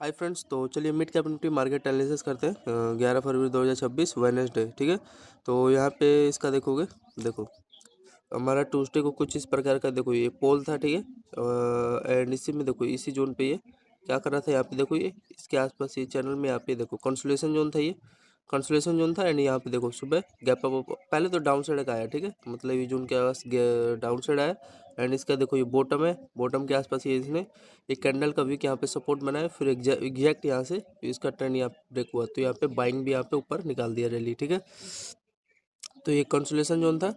Hi friends, तो चलिए mid cap Nifty market analysis करते हैं 11 फरवरी 2026 वेडनेसडे। ठीक है, तो यहाँ पे इसका देखोगे, देखो हमारा ट्यूसडे को कुछ इस प्रकार का देखो ये पोल था। ठीक है, एंड इसी में देखो इसी जोन पे ये क्या कर रहा था। यहाँ पे देखो ये इसके आसपास ये चैनल में यहाँ पे देखो कंसोलिडेशन जोन था, ये कंसोलिडेशन जोन था। एंड यहाँ पे देखो सुबह गैप अप पहले तो डाउन साइड का आया। ठीक है, मतलब ये जोन के आस डाउन साइड आया। एंड इसका देखो ये बॉटम है, बॉटम के आसपास ये इसने एक कैंडल का वीक यहाँ पे सपोर्ट बनाया, फिर एग्जैक्ट यहाँ से इसका ट्रेंड यहाँ ब्रेक हुआ, तो यहाँ पे बाइंग भी यहाँ पे ऊपर निकाल दिया रैली। ठीक है, तो ये कंसोलेशन जोन था।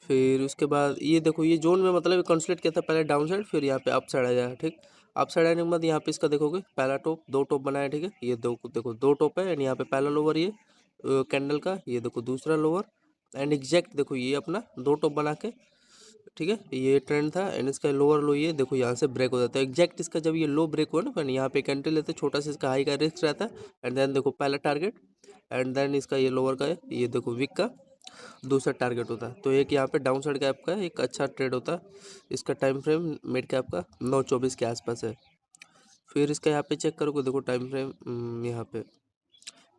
फिर उसके बाद ये देखो ये जोन में मतलब कंसोलेट किया था पहले डाउन साइड, फिर यहाँ पे अप साइड आ जाए। ठीक, अप साइड आने के बाद यहाँ पे इसका देखोगे पहला टॉप, दो टॉप बनाया। ठीक है, ये दो देखो दो टॉप है। एंड यहाँ पे पहला लोअर ये कैंडल का, ये देखो दूसरा लोअर। एंड एग्जैक्ट देखो ये अपना दो टॉप बना के, ठीक है, ये ट्रेंड था। एंड इसका लोअर लो ये देखो यहाँ से ब्रेक हो जाता है एग्जैक्ट इसका, जब ये लो ब्रेक हुआ ना फिर यहाँ पे एंट्री लेते, छोटा सा इसका हाई का रिस्क रहता है। एंड देन देखो पहला टारगेट, एंड देन इसका ये लोअर का है, ये देखो वीक का दूसरा टारगेट होता है। तो एक यहाँ पे डाउन साइड कैप का एक अच्छा ट्रेड होता है। इसका टाइम फ्रेम मिड कैप का 9:24 के आसपास है। फिर इसका यहाँ पे चेक करोगे, देखो टाइम फ्रेम यहाँ पे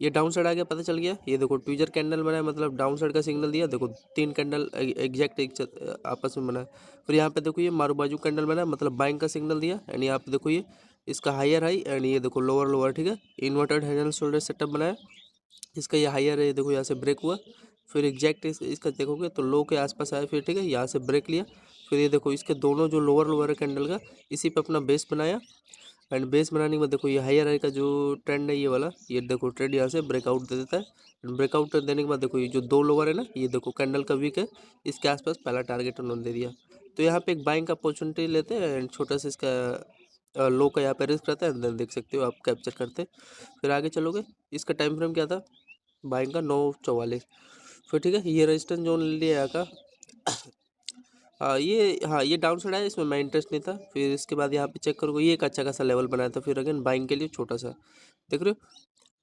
ये डाउन साइड आ गया, पता चल गया। ये देखो ट्विजर कैंडल बना है, मतलब डाउन साइड का सिग्नल दिया। देखो तीन कैंडल एग्जैक्ट आपस में बना है। फिर यहाँ पे देखो ये मारू बाजू कैंडल बना है, मतलब बाइंग का सिग्नल दिया। एंड यहाँ पे देखो ये इसका हायर हाई, एंड ये देखो लोअर लोअर। ठीक है, inverted head and shoulder setup बनाया। इसका ये हायर है, देखो यहाँ से ब्रेक हुआ। फिर एग्जैक्ट इसका देखोगे तो लो के आसपास आया, फिर ठीक है यहाँ से ब्रेक लिया। फिर ये देखो इसके दोनों जो लोअर लोअर कैंडल का इसी पे अपना बेस बनाया। एंड बेस बनाने के बाद देखो ये हायर हाई का जो ट्रेंड है ये वाला, ये देखो ट्रेंड यहाँ से ब्रेकआउट दे देता है। ब्रेकआउट देने के बाद देखो ये जो दो लोअर है ना, ये देखो कैंडल का वीक है, इसके आसपास पहला टारगेट उन्होंने दे दिया। तो यहाँ पे एक बाइंग का अपॉर्चुनिटी लेते हैं। एंड छोटा सा इसका लो का यहाँ पे रिस्क रहता है, अंदर देख सकते हो आप कैप्चर करते। फिर आगे चलोगे, इसका टाइम फ्रेम क्या था बाइंग का 9:44। फिर ठीक है, ये रेजिस्टेंस जोन ले लिया यहाँ का। हाँ ये डाउन साइड है, इसमें मैं इंटरेस्ट नहीं था। फिर इसके बाद यहाँ पे चेक करोगे ये एक अच्छा खासा लेवल बनाया था। फिर अगेन बाइंग के लिए छोटा सा देख रहे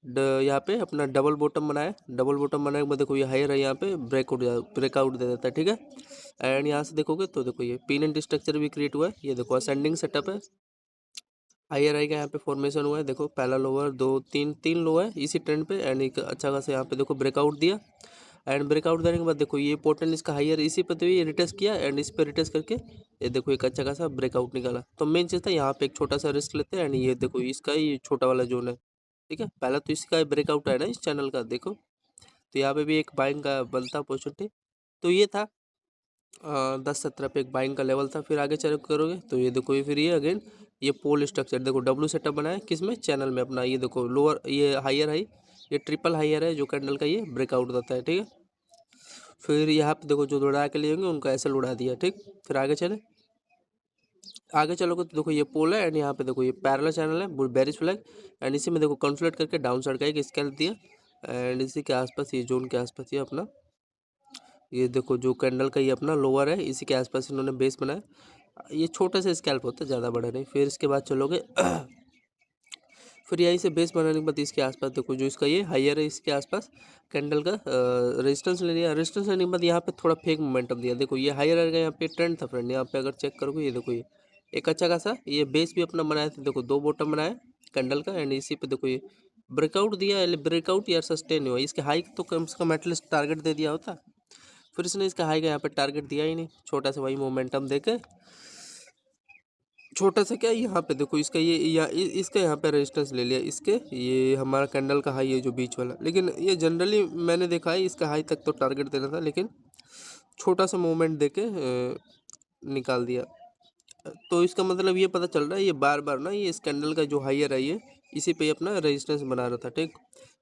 हो यहाँ पे अपना डबल बॉटम बनाया। डबल बॉटम बनाने के बाद देखो ये हायर है, यहाँ पे ब्रेकआउट दे देता है। ठीक है, एंड यहाँ से देखोगे तो देखो ये पिन एंड स्ट्रक्चर भी क्रिएट हुआ है। ये देखो असेंडिंग सेटअप है, हायर हाई का यहाँ पे फॉर्मेशन हुआ है। देखो पहला लोअर, दो तीन तीन लो है इसी ट्रेंड पे। एंड एक अच्छा खासा यहाँ पे देखो ब्रेकआउट दिया। एंड ब्रेकआउट देने के बाद देखो ये पोर्टल इसका हायर इसी पे तो ये रिटेस्ट किया। एंड इस पे रिटेस्ट करके ये देखो एक अच्छा खासा ब्रेकआउट निकाला। तो मेन चीज़ था यहाँ पे एक छोटा सा रिस्क लेते हैं। एंड ये देखो इसका ये छोटा वाला जोन है। ठीक है, पहला तो इसका ब्रेकआउट है ना इस चैनल का, देखो तो यहाँ पे भी एक बाइंग का बनता अपॉर्चुनिटी। तो ये था 10-17 पे एक बाइंग का लेवल था। फिर आगे चल करोगे तो ये देखो ये फिर ये अगेन ये पोल स्ट्रक्चर देखो डब्ल्यू सेटअप बनाया किस में, चैनल में अपना। ये देखो लोअर ये हायर हाई, ये ट्रिपल हायर है जो कैंडल का ये ब्रेकआउट देता है। ठीक है, फिर यहाँ पे देखो जो दौड़ा के लिए होंगे उनका ऐसे उड़ा दिया। ठीक, फिर आगे चले, आगे चलोगे तो देखो ये पोल है। एंड यहाँ पे देखो ये पैरेलल चैनल है बेरिश फ्लैग। एंड इसी में देखो कंसोलिडेट करके डाउन साइड का एक स्कैल्प दिया। एंड इसी के आसपास ये जोन के आसपास ये अपना ये देखो जो कैंडल का ये अपना लोअर है, इसी के आसपास इन्होंने बेस बनाया। ये छोटे से स्कैल्प होता है, ज़्यादा बड़ा नहीं। फिर इसके बाद चलोगे फिर यहीं से बेस बनाने के बाद इसके आसपास देखो जो इसका ये हायर है, इसके आसपास कैंडल का रेजिस्टेंस ले लिया। रेजिस्टेंस लेने के बाद यहाँ पे थोड़ा फेक मोमेंटम दिया। देखो ये हायर का यहाँ पे ट्रेंड था फ्रेंड, यहाँ पे अगर चेक करोगे ये देखो ये एक अच्छा खासा ये बेस भी अपना बनाया था। देखो दो बॉटम बनाया कैंडल का। एंड इसी पे देखो ये ब्रेकआउट दिया, ब्रेकआउट यार सस्टेन हुआ। इसके हाई तो कम से कम एटलीस्ट टारगेट दे दिया होता। फिर इसने इसका हाई का यहाँ पे टारगेट दिया ही नहीं, छोटा सा वही मोमेंटम देके छोटा सा क्या यहाँ पे देखो इसका ये इसका यहाँ पे रेजिस्टेंस ले लिया। इसके ये हमारा कैंडल का हाई है जो बीच वाला, लेकिन ये जनरली मैंने देखा है इसका हाई तक तो टारगेट देना था, लेकिन छोटा सा मूवमेंट देके निकाल दिया। तो इसका मतलब ये पता चल रहा है ये बार बार ना ये इस कैंडल का जो हाइयर है ये इसी पे अपना रेजिस्टेंस बना रहा था। ठीक,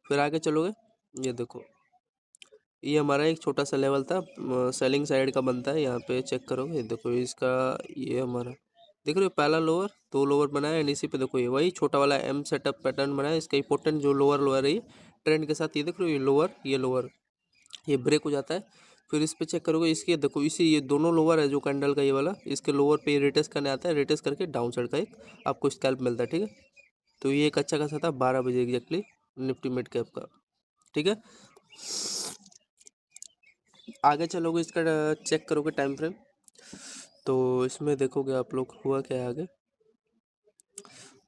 फिर आगे चलोगे ये देखो ये हमारा एक छोटा सा लेवल था, सेलिंग साइड का बनता है। यहाँ पे चेक करोगे देखो इसका ये हमारा देख रहे हो पहला लोअर, दो लोअर बनाया। एंड इसी पे देखो ये वही छोटा वाला एम सेटअप पैटर्न बनाया। इसका इंपॉर्टेंट जो लोअर लोअर है ये ट्रेंड के साथ ये देख रहे हो ये लोअर ये ब्रेक हो जाता है। फिर इस पे चेक करोगे इसके देखो इसी ये दोनों लोअर है जो कैंडल का ये वाला, इसके लोअर पे रिटेस्ट करने आता है। रिटेस्ट करके डाउन साइड का एक आपको स्कैल्प मिलता है। ठीक है, तो ये एक अच्छा खासा था 12 बजे एग्जैक्टली निफ्टी मिड कैप का। ठीक है, आगे चलोगे इसका चेक करोगे टाइम फ्रेम, तो इसमें देखोगे आप लोग हुआ क्या है आगे।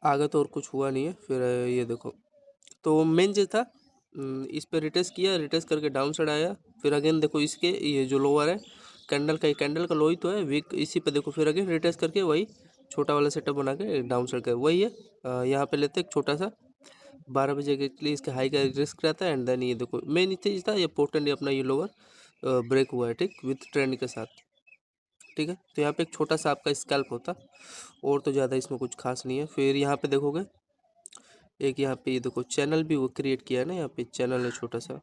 आगे तो और कुछ हुआ नहीं है। फिर ये देखो, तो मेन चीज़ था, इस पे रिटेस्ट किया, रिटेस्ट करके डाउन साइड आया। फिर अगेन देखो इसके ये जो लोअर है कैंडल का लो ही तो है वीक, इसी पे देखो फिर अगेन रिटेस्ट करके वही छोटा वाला सेटअप बना के डाउन साइड का वही है। यहाँ पे लेते एक छोटा सा 12 बजे के लिए इसके हाई का रिस्क रहता है। एंड देन ये देखो मेन चीज़ था, ये पोर्टन अपना ये लोअर ब्रेक हुआ है ठीक, विथ ट्रेंड के साथ। ठीक है, तो यहाँ पे एक छोटा सा आपका स्कैल्प होता, और तो ज़्यादा इसमें कुछ खास नहीं है। फिर यहाँ पे देखोगे एक यहाँ पे ये देखो चैनल भी वो क्रिएट किया है ना, यहाँ पे चैनल है छोटा सा,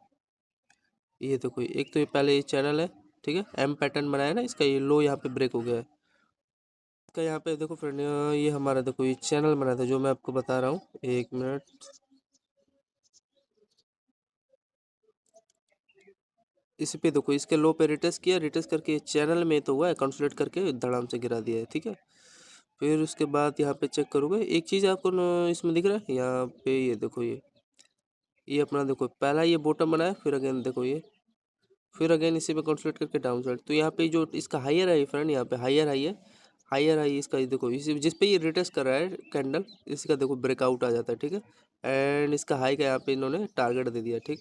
ये देखो एक तो ये पहले ये चैनल है ठीक है, एम पैटर्न बनाया ना इसका, ये लो यहाँ पे ब्रेक हो गया है इसका। यहाँ पे देखो फ्रेंड, ये हमारा देखो ये चैनल बना था जो मैं आपको बता रहा हूँ, 1 मिनट। इस पे देखो इसके लो पे रिटेस्ट किया, रिटेस्ट करके चैनल में तो हुआ है, कंसोलिडेट करके धड़ाम से गिरा दिया है ठीक है। फिर उसके बाद यहाँ पे चेक करोगे एक चीज़ आपको इसमें दिख रहा है, यहाँ पे ये देखो ये अपना देखो पहला ये बॉटम बनाया, फिर अगेन देखो ये, फिर अगेन इसी पे कंसोलिडेट करके डाउन साइड। तो यहाँ पे जो इसका हायर है फ्रेंड, यहाँ पे हायर हाई है, हायर हाई इसका ये देखो, इसी जिस पे ये रिटेस्ट कर रहा है कैंडल, इसका देखो ब्रेकआउट आ जाता है ठीक है। एंड इसका हाई का यहाँ पे इन्होंने टारगेट दे दिया ठीक।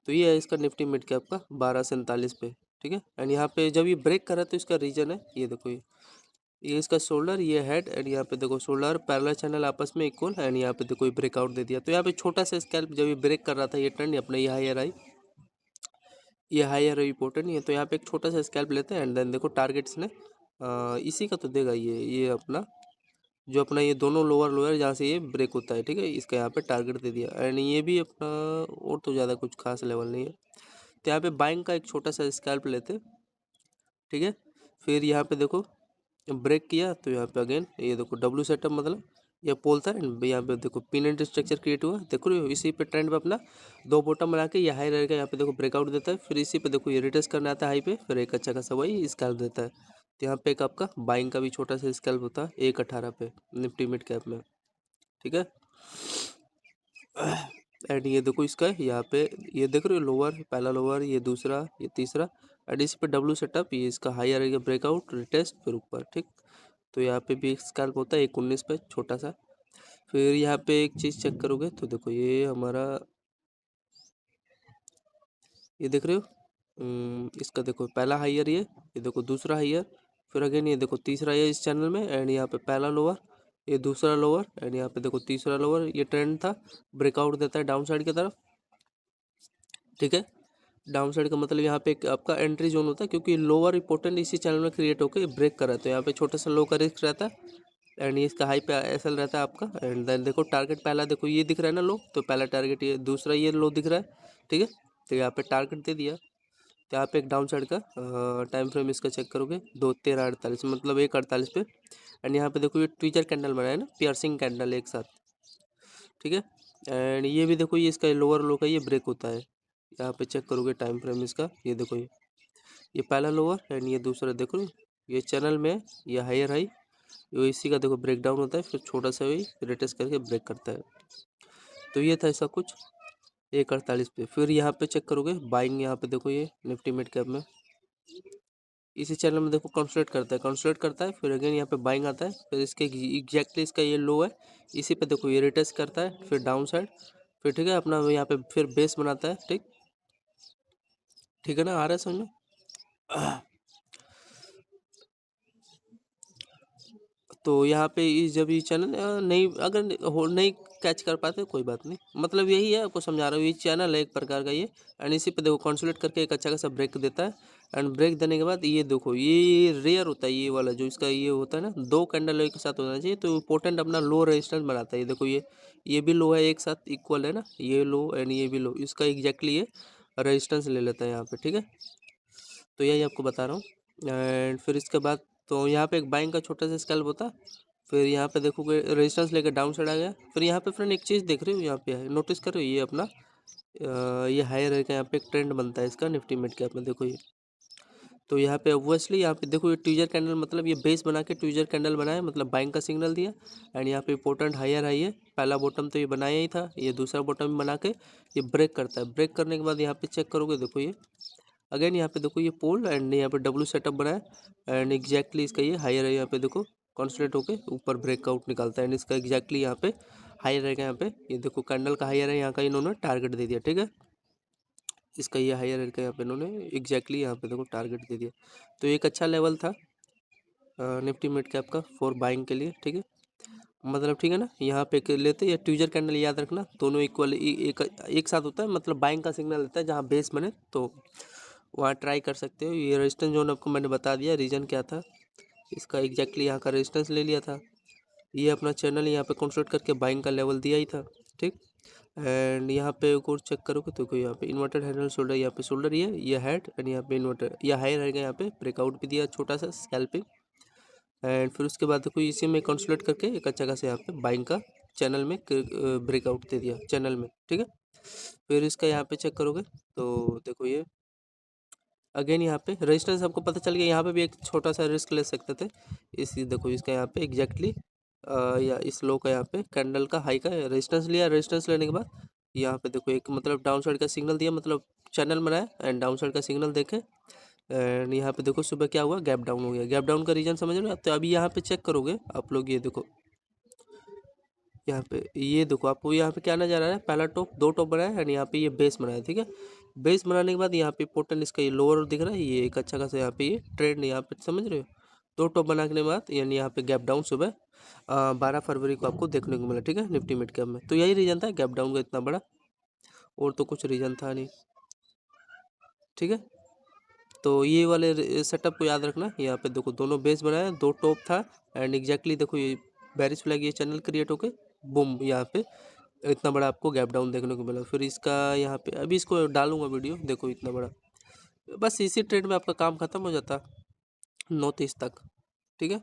तो ये है इसका निफ्टी मिड कैप का 1247 पे ठीक है। एंड यहाँ पे जब ये ब्रेक करा तो इसका रीजन है ये देखो, ये इसका शोल्डर, ये हेड, एंड यहाँ पे देखो शोल्डर पैरेलल चैनल आपस में इक्वल, एंड यहाँ पे देखो ये ब्रेकआउट दे दिया। तो यहाँ पे छोटा सा स्कैल्प जब ये ब्रेक कर रहा था ये ट्रेंड अपना, ये हायर आई, ये हायर इंपॉर्टेंट नहीं है। तो यहाँ पे एक छोटा सा स्कैल्प लेते हैं, एंड देन देखो टारगेट्स ने इसी का तो देगा ये अपना जो अपना ये दोनों लोअर लोअर जहाँ से ये ब्रेक होता है ठीक है, इसका यहाँ पे टारगेट दे दिया। एंड ये भी अपना और तो ज़्यादा कुछ खास लेवल नहीं है। तो यहाँ पे बाइंग का एक छोटा सा स्कैल्प लेते ठीक है। फिर यहाँ पे देखो ब्रेक किया, तो यहाँ पे अगेन ये देखो डब्ल्यू सेटअप मतलब ये पोल था, एंड यहाँ पे देखो पिन एंड स्ट्रक्चर क्रिएट हुआ, देखो रहे हो इसी पे ट्रेंड पे अपना दो बॉटम बना के ये हाई रहेगा, यहाँ पे देखो ब्रेकआउट देता है, फिर इसी पे देखो ये रिटेस्ट करने आता है हाई पे, फिर एक अच्छा खासा वही स्कैल्प देता है। तो यहाँ पे एक आपका बाइंग का भी छोटा सा स्कैल्प होता है 1.18 पे निफ्टी मिड कैप में ठीक है। एंड ये देखो इसका यहाँ पे ये देख रहे हो लोअर, पहला लोअर, ये दूसरा, ये तीसरा, एंड इसी पे डब्ल्यू सेटअप, ये इसका हाई रहेगा ब्रेकआउट रिटेस्ट फिर ऊपर ठीक। तो यहाँ पे भी एक स्कैल्प होता है 1.19 पे छोटा सा। फिर यहाँ पे एक चीज़ चेक करोगे तो देखो ये हमारा ये देख रहे हो, इसका देखो पहला हाईयर ये देखो दूसरा हाईयर, फिर अगेन ये देखो तीसरा ये इस चैनल में, एंड यहाँ पे पहला लोअर, ये दूसरा लोअर, एंड यहाँ पे देखो तीसरा लोअर, ये ट्रेंड था, ब्रेकआउट देता है डाउन साइड की तरफ ठीक है। डाउन साइड का मतलब यहाँ पे एक आपका एंट्री जोन होता है, क्योंकि लोअर इंपॉर्टेंट इसी चैनल में क्रिएट होकर ब्रेक कर रहा है, तो यहाँ पे छोटा सा लो का रिस्क रहता है, एंड ये इसका हाई पे एसएल रहता है आपका। एंड देन देखो टारगेट पहला देखो ये दिख रहा है ना लो, तो पहला टारगेट ये, दूसरा ये लो दिख रहा है ठीक है। तो यहाँ पे टारगेट दे दिया। तो यहाँ पे एक डाउन साइड का टाइम फ्रेम इसका चेक करोगे 2:13:48 मतलब 1:48 पे, एंड यहाँ पे देखो ये ट्विचर कैंडल बनाया है ना, पियर्सिंग कैंडल एक साथ ठीक है। एंड ये भी देखो ये इसका लोअर लो का ये ब्रेक होता है, यहाँ पे चेक करोगे टाइम फ्रेम इसका, ये देखो ये पहला लोअर, एंड ये दूसरा देखो ये चैनल में ये हायर हाई, ये इसी का देखो ब्रेक डाउन होता है, फिर छोटा सा भी रिटेस्ट करके ब्रेक करता है। तो ये था ऐसा कुछ 1:48 पे। फिर यहाँ पे चेक करोगे बाइंग, यहाँ पे देखो ये निफ्टी मिड कैप में इसी चैनल में देखो कंसोलिडेट करता है, फिर अगेन यहाँ पे बाइंग आता है, फिर इसके एग्जैक्टली इसका ये लो है, इसी पे देखो ये रिटेस्ट करता है, फिर डाउन साइड, फिर ठीक है अपना यहाँ पे फिर बेस बनाता है ठीक, ठीक है ना, आ रहा है समझ में। तो यहाँ पे जब ये चैनल नहीं अगर नहीं कैच कर पाते कोई बात नहीं, मतलब यही है आपको समझा रहा हूँ, ये चैनल है एक प्रकार का ये, एंड इसी पे देखो कंसोलिडेट करके एक अच्छा खासा ब्रेक देता है। एंड ब्रेक देने के बाद ये देखो ये रेयर होता है, ये वाला जो इसका ये होता है ना, दो कैंडल एक साथ होना चाहिए, तो इम्पोर्टेंट अपना लो रेजिस्टेंस बनाता है। ये देखो ये भी लो है एक साथ इक्वल है ना, ये लो एंड ये भी लो, इसका एग्जैक्टली ये रेजिस्टेंस ले लेता है यहाँ पे ठीक है। तो यही आपको बता रहा हूँ। एंड फिर इसके बाद तो यहाँ पे एक बाइंग का छोटा सा स्कैल्प होता, फिर यहाँ पे देखोगे रेजिस्टेंस लेकर डाउन साइड आ गया। फिर यहाँ पे फ्रेंड एक चीज़ देख रहे हो, यहाँ पे नोटिस कर रहे हो ये अपना ये हायर है, यहाँ पे एक ट्रेंड बनता है इसका निफ्टी मिड कैप में देखो ये। तो यहाँ पे ऑब्वियसली यहाँ पे देखो ये ट्विजर कैंडल मतलब ये बेस बना के ट्विजर कैंडल बनाया, मतलब बाइंग का सिग्नल दिया। एंड यहाँ पे इंपॉर्टेंट हायर हाई है, पहला बॉटम तो ये बनाया ही था, ये दूसरा बॉटम बना के ये ब्रेक करता है। ब्रेक करने के बाद यहाँ पे चेक करोगे देखो ये अगेन यहाँ पे देखो ये पोल, एंड यहाँ पे डब्ल्यू सेटअप बनाया, एंड एग्जैक्टली इसका ये हायर है, यहाँ पे देखो कॉन्सोलिडेट होके ऊपर ब्रेकआउट निकालता है एंड इसका एग्जैक्टली यहाँ पे हाई रहेगा। यहाँ पे ये देखो कैंडल का हायर है, यहाँ का इन्होंने टारगेट दे दिया, ठीक है। इसका ये हायर का यहाँ पे इन्होंने एग्जैक्टली यहाँ पे देखो टारगेट दे दिया। तो एक अच्छा लेवल था निफ्टी मिड कैप का फॉर बाइंग के लिए, ठीक है। मतलब ठीक है ना, यहाँ पे लेते या ट्यूजर कैंडल याद रखना, दोनों इक्वल एक साथ होता है, मतलब बाइंग का सिग्नल देता है जहाँ बेस बने, तो वहाँ ट्राई कर सकते हो। ये रेजिस्टेंस जोन आपको मैंने बता दिया, रीजन क्या था इसका, एग्जैक्टली यहाँ का रेजिस्टेंस ले लिया था। ये अपना चैनल यहाँ पे कंस्ट्रक्ट करके बाइंग का लेवल दिया ही था, ठीक। एंड यहाँ पे एक और चेक करोगे तो कोई यहाँ पे इन्वर्टेड हेड एंड शोल्डर, यहाँ पे शोल्डर ये हेड एंड यहाँ पे इन्वर्टर, ये हाई रहेगा, यहाँ पे ब्रेकआउट भी दिया छोटा सा स्कैल्पिंग। एंड फिर उसके बाद देखो इसी में कंसोलिडेट करके एक अच्छा खासा यहाँ पे बाइंग का चैनल में ब्रेकआउट दे दिया चैनल में, ठीक है। फिर इसका यहाँ पे चेक करोगे तो देखो ये अगेन यहाँ पे रेजिस्टेंस आपको पता चल गया, यहाँ पे भी एक छोटा सा रिस्क ले सकते थे। देखो इसका यहाँ पे एग्जैक्टली या इस लो का यहाँ पे कैंडल का हाई का रेजिस्टेंस लिया, रेजिस्टेंस लेने के बाद यहाँ पे देखो एक मतलब डाउन साइड का सिग्नल दिया, मतलब चैनल बनाया एंड डाउन साइड का सिग्नल देखे एंड यहाँ पे देखो सुबह क्या हुआ, गैप डाउन हो गया। गैप डाउन का रीजन समझ रहे हो। तो अभी यहाँ पे चेक करोगे आप लोग, ये देखो यहाँ पे, ये देखो आपको यहाँ पे क्या नजर आ रहा है, पहला टॉप, दो टॉप बनाया है एंड यहाँ पे ये बेस बनाया, ठीक है। बेस बनाने के बाद यहाँ पे पोर्टल इसका ये लोअर दिख रहा है, ये एक अच्छा खासा यहाँ पे ये ट्रेंड यहाँ पे समझ रहे हो। दो टॉप बनाने के बाद यानी यहाँ पे गैप डाउन सुबह 12 फरवरी को आपको देखने को मिला, ठीक है, निफ्टी मिड कैप में। तो यही रीजन था गैप डाउन का इतना बड़ा, और तो कुछ रीजन था नहीं, ठीक है। तो ये वाले सेटअप को याद रखना। यहाँ पे देखो दोनों बेस बनाया, दो टॉप था एंड एग्जैक्टली देखो ये बेरिश फ्लैग, ये चैनल क्रिएट होके बूम यहाँ पे इतना बड़ा आपको गैप डाउन देखने को मिला। फिर इसका यहाँ पे अभी इसको डालूंगा वीडियो, देखो इतना बड़ा, बस इसी ट्रेड में आपका काम खत्म हो जाता 9:30 तक, ठीक है।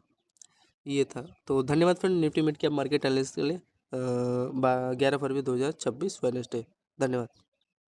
ये था। तो धन्यवाद friend Nifty mid cap market analysis के लिए 11 फरवरी 2026 वेडनेसडे। धन्यवाद।